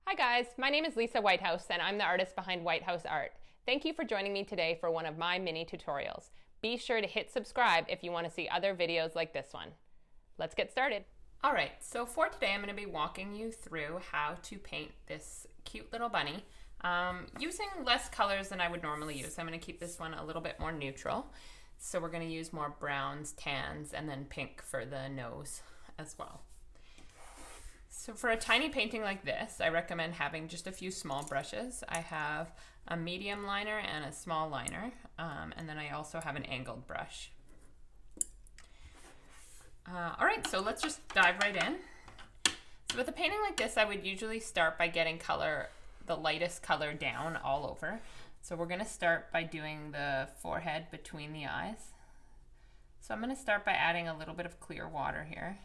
Hi guys, my name is Lisa Whitehouse and I'm the artist behind Whitehouse Art. Thank you for joining me today for one of my mini tutorials. Be sure to hit subscribe if you want to see other videos like this one. Let's get started. Alright, so for today I'm going to be walking you through how to paint this cute little bunny using less colors than I would normally use. I'm going to keep this one a little bit more neutral. So we're going to use more browns, tans, and then pink for the nose as well. So for a tiny painting like this, I recommend having just a few small brushes. I have a medium liner and a small liner, and then I also have an angled brush. All right, so let's just dive right in. So with a painting like this, I would usually start by getting the lightest color down all over. So we're gonna start by doing the forehead between the eyes. So I'm gonna start by adding a little bit of clear water here.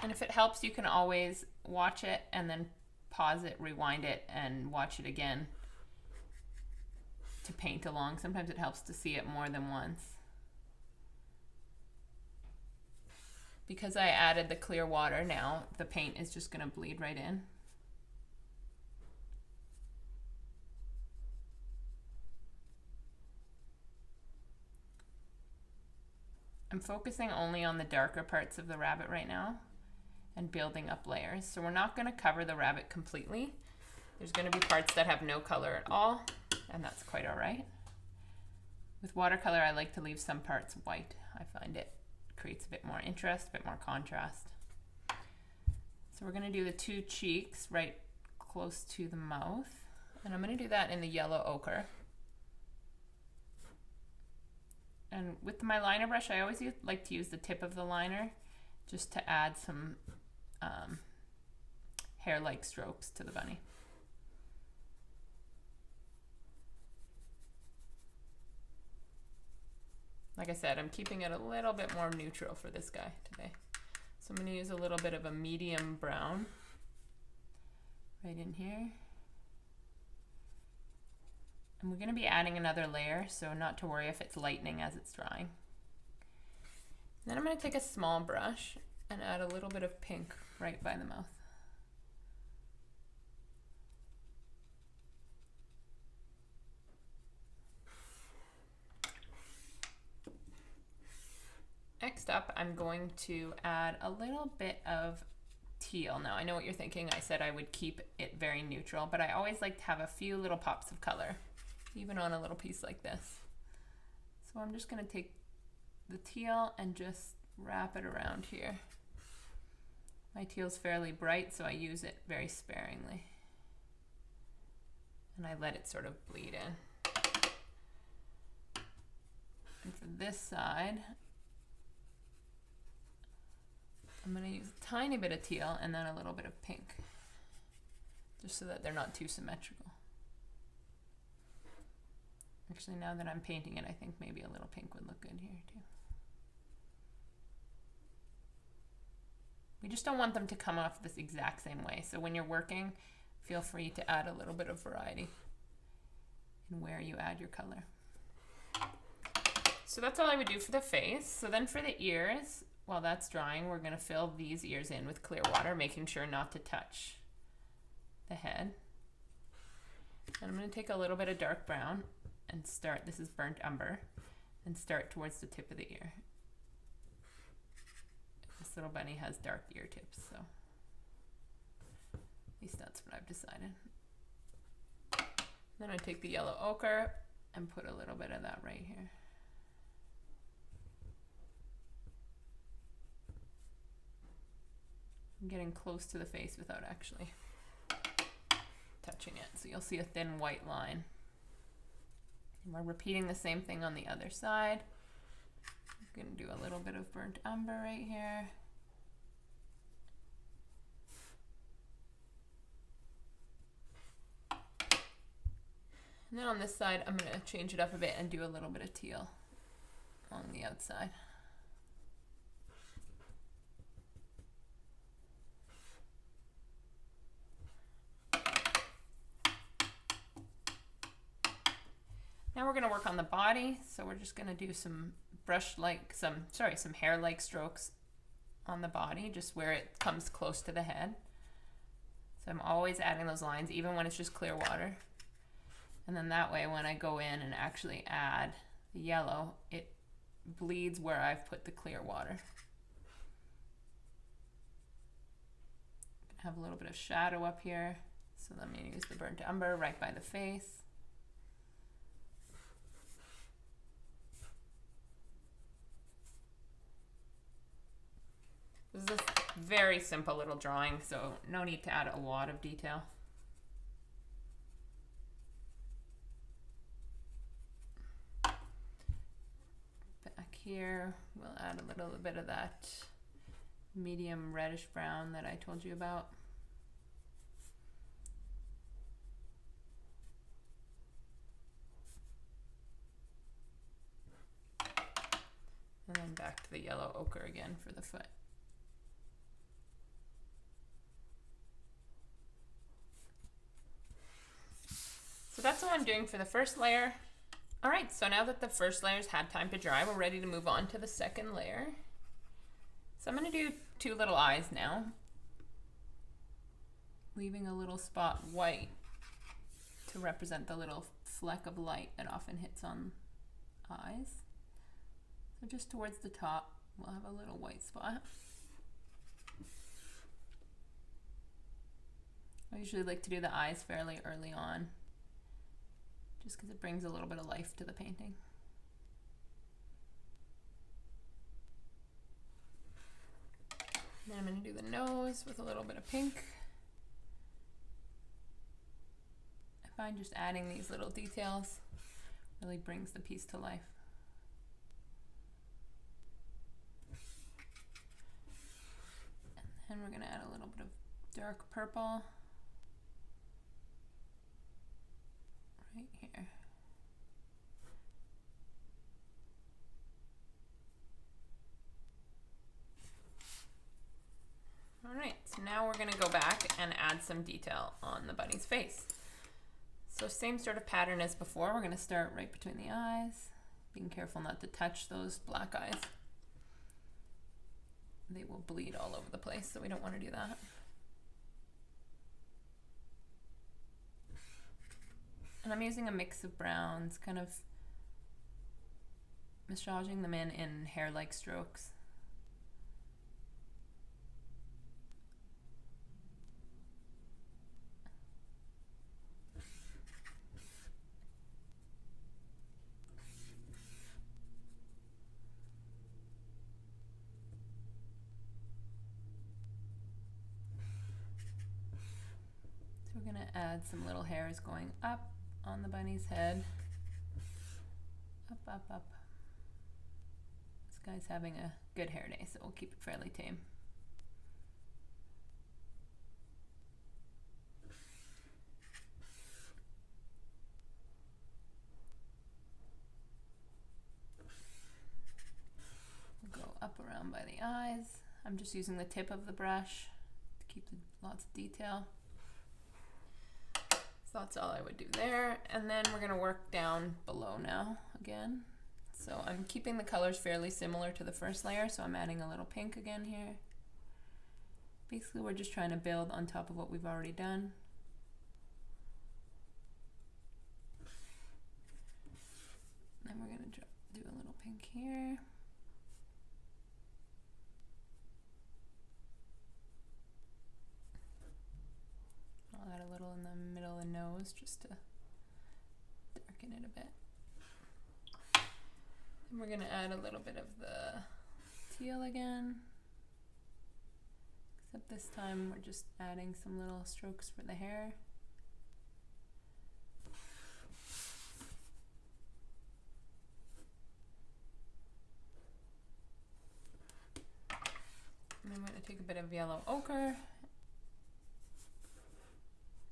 And if it helps, you can always watch it and then pause it, rewind it, and watch it again to paint along. Sometimes it helps to see it more than once. Because I added the clear water now, the paint is just going to bleed right in. I'm focusing only on the darker parts of the rabbit right now and building up layers. So we're not going to cover the rabbit completely. There's going to be parts that have no color at all, and that's quite all right. With watercolor, I like to leave some parts white. I find it creates a bit more interest, a bit more contrast. So we're going to do the two cheeks right close to the mouth, and I'm going to do that in the yellow ochre. And with my liner brush, I always like to use the tip of the liner just to add some hair-like strokes to the bunny. Like I said, I'm keeping it a little bit more neutral for this guy today. So I'm going to use a little bit of a medium brown right in here. And we're going to be adding another layer, so not to worry if it's lightening as it's drying. Then I'm going to take a small brush and add a little bit of pink right by the mouth. Next up, I'm going to add a little bit of teal. Now, I know what you're thinking. I said I would keep it very neutral, but I always like to have a few little pops of color, even on a little piece like this. So I'm just going to take the teal and just wrap it around here. My teal's fairly bright, so I use it very sparingly. And I let it sort of bleed in. And for this side, I'm going to use a tiny bit of teal and then a little bit of pink, just so that they're not too symmetrical. Actually, now that I'm painting it, I think maybe a little pink would look good here too. We just don't want them to come off this exact same way. So when you're working, feel free to add a little bit of variety in where you add your color. So that's all I would do for the face. So then for the ears, while that's drying, we're going to fill these ears in with clear water, making sure not to touch the head. And I'm going to take a little bit of dark brown and start, this is burnt umber, and start towards the tip of the ear. This little bunny has dark ear tips, so at least that's what I've decided. Then I take the yellow ochre and put a little bit of that right here. I'm getting close to the face without actually touching it, so you'll see a thin white line. And we're repeating the same thing on the other side. I'm going to do a little bit of burnt umber right here. And then on this side, I'm going to change it up a bit and do a little bit of teal along the outside. Now we're going to work on the body, so we're just going to do some some hair-like strokes on the body, just where it comes close to the head. So I'm always adding those lines, even when it's just clear water. And then that way, when I go in and actually add the yellow, it bleeds where I've put the clear water. Have a little bit of shadow up here, so I'm going to use the burnt umber right by the face. This is a very simple little drawing, so no need to add a lot of detail. Back here, we'll add a little bit of that medium reddish brown that I told you about. And then back to the yellow ochre again for the foot. So that's what I'm doing for the first layer. All right, so now that the first layer's had time to dry, we're ready to move on to the second layer. So I'm going to do two little eyes now, leaving a little spot white to represent the little fleck of light that often hits on eyes. So just towards the top, we'll have a little white spot. I usually like to do the eyes fairly early on, just because it brings a little bit of life to the painting. Then I'm going to do the nose with a little bit of pink. I find just adding these little details really brings the piece to life. And then we're going to add a little bit of dark purple right here. All right, so now we're going to go back and add some detail on the bunny's face. So same sort of pattern as before. We're going to start right between the eyes, being careful not to touch those black eyes. They will bleed all over the place, so we don't want to do that. And I'm using a mix of browns, kind of massaging them in hair-like strokes. We're going to add some little hairs going up on the bunny's head. Up, up, up. This guy's having a good hair day, so we'll keep it fairly tame. We'll go up around by the eyes. I'm just using the tip of the brush to keep lots of detail. So that's all I would do there. And then we're gonna work down below now again. So I'm keeping the colors fairly similar to the first layer, so I'm adding a little pink again here. Basically, we're just trying to build on top of what we've already done. Then we're gonna do a little pink here. I'll add a little in the middle of the nose just to darken it a bit. And we're going to add a little bit of the teal again. Except this time we're just adding some little strokes for the hair. And I'm going to take a bit of yellow ochre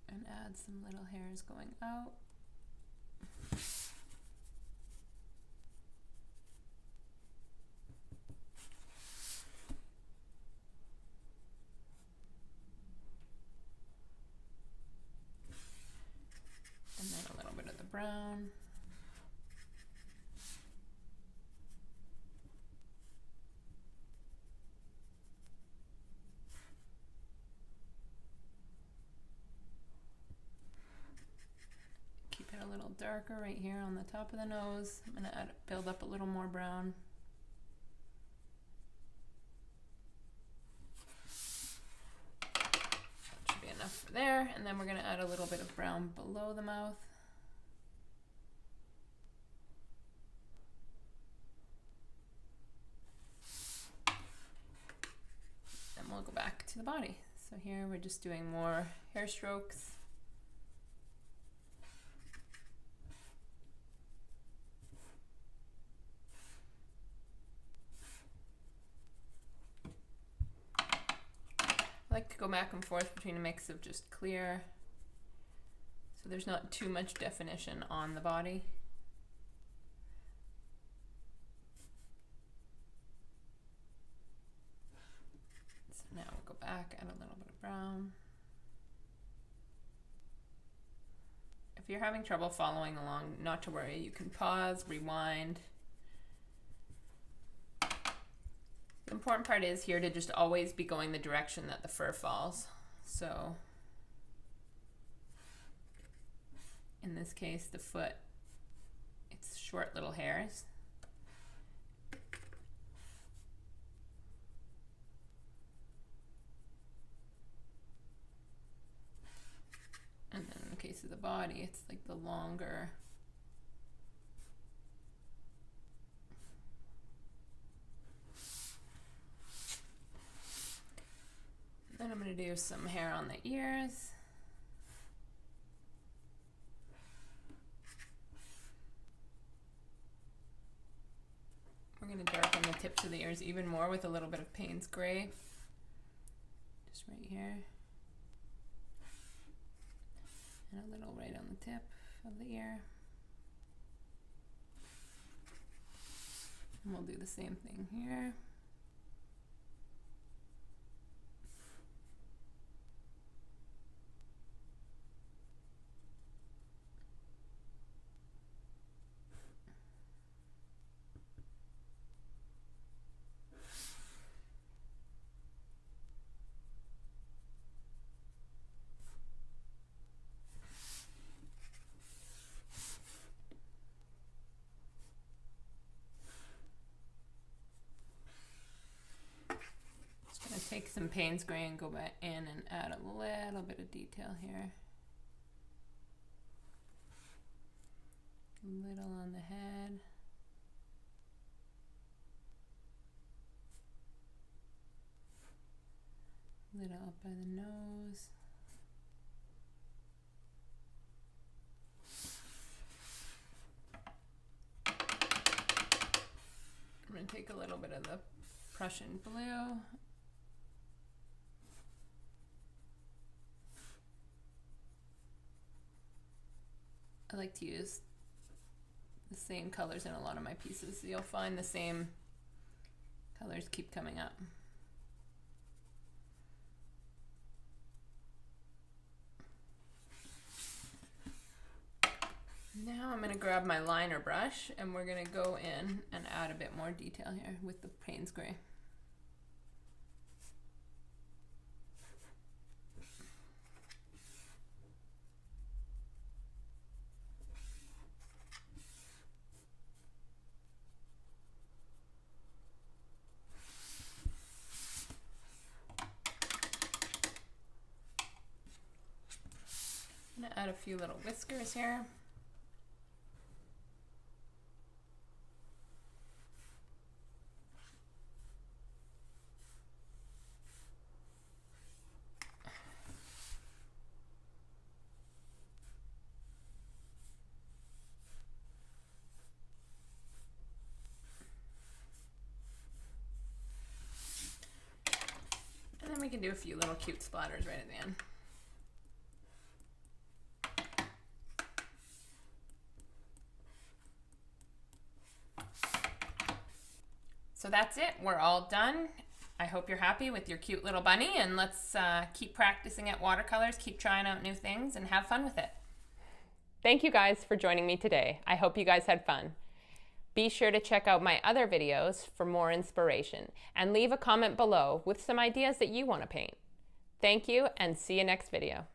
and add some little hairs going out. And then a little bit of the brown. darker right here on the top of the nose. I'm going to build up a little more brown. That should be enough for there. And then we're going to add a little bit of brown below the mouth. And we'll go back to the body. So here we're just doing more hair strokes. I like to go back and forth between a mix of just clear, so there's not too much definition on the body. So now we'll go back, add a little bit of brown. If you're having trouble following along, not to worry, you can pause, rewind. The important part is here to just always be going the direction that the fur falls. So in this case, the foot, it's short little hairs. And then in the case of the body, it's like the longer. Then I'm going to do some hair on the ears. We're going to darken the tips of the ears even more with a little bit of Payne's gray. Just right here. And a little right on the tip of the ear. And we'll do the same thing here. Take some Payne's gray and go back in and add a little bit of detail here. A little on the head. A little up by the nose. I'm going to take a little bit of the Prussian blue. I like to use the same colors in a lot of my pieces. So you'll find the same colors keep coming up. Now I'm going to grab my liner brush and we're going to go in and add a bit more detail here with the Payne's gray. I'm going to add a few little whiskers here. And then we can do a few little cute splatters right at the end. So that's it, we're all done. I hope you're happy with your cute little bunny, and let's keep practicing at watercolors, keep trying out new things, and have fun with it. Thank you guys for joining me today. I hope you guys had fun. Be sure to check out my other videos for more inspiration, and leave a comment below with some ideas that you want to paint. Thank you, and see you next video.